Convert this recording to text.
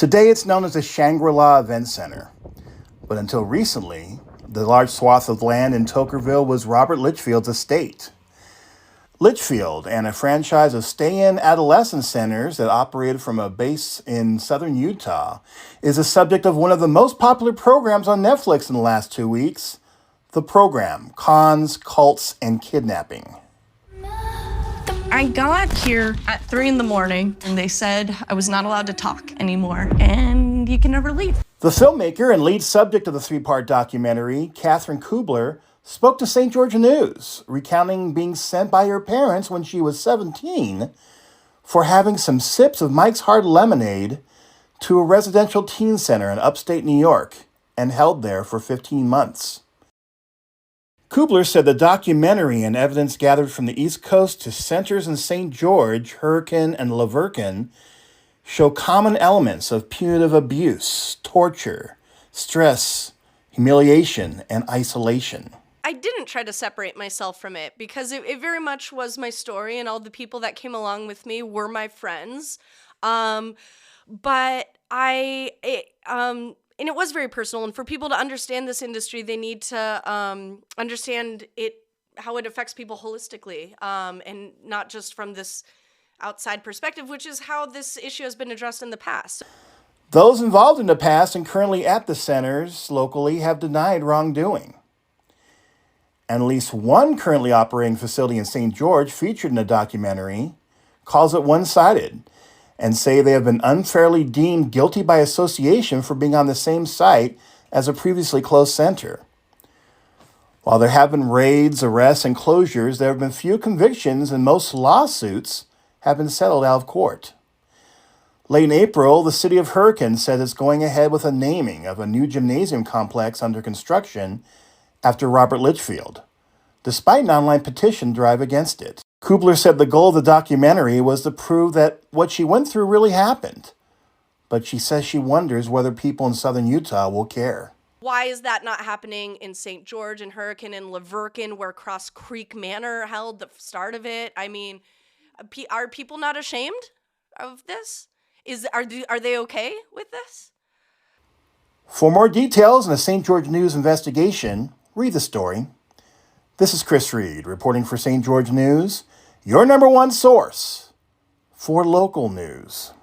Today it's known as the Shangri-La Event Center, but until recently, the large swath of land in Tokerville was Robert Litchfield's estate. Litchfield and a franchise of stay-in adolescent centers that operated from a base in southern Utah is the subject of one of the most popular programs on Netflix in the last 2 weeks, the program Cons, Cults, and Kidnapping. I got here at 3 in the morning and they said I was not allowed to talk anymore and you can never leave. The filmmaker and lead subject of the 3-part documentary, Katherine Kubler, spoke to St. George News, recounting being sent by her parents when she was 17 for having some sips of Mike's Hard Lemonade to a residential teen center in upstate New York and held there for 15 months. Kubler said the documentary and evidence gathered from the East Coast to centers in St. George, Hurricane, and Laverton show common elements of punitive abuse, torture, stress, humiliation, and isolation. I didn't try to separate myself from it because it very much was my story, and all the people that came along with me were my friends. And it was very personal, and for people to understand this industry, they need to understand how it affects people holistically, and not just from this outside perspective, which is how this issue has been addressed in the past. Those involved in the past and currently at the centers locally have denied wrongdoing. And at least one currently operating facility in St. George featured in the documentary calls it one-sided and say they have been unfairly deemed guilty by association for being on the same site as a previously closed center. While there have been raids, arrests, and closures, there have been few convictions and most lawsuits have been settled out of court. Late in April, the city of Hurricane said it's going ahead with a naming of a new gymnasium complex under construction after Robert Litchfield, despite an online petition drive against it. Kubler said the goal of the documentary was to prove that what she went through really happened, but she says she wonders whether people in southern Utah will care. Why is that not happening in St. George and Hurricane and Laverton, where Cross Creek Manor held the start of it? I mean, are people not ashamed of this? Are they okay with this? For more details on the St. George News investigation, read the story. This is Chris Reed reporting for St. George News, your #1 source for local news.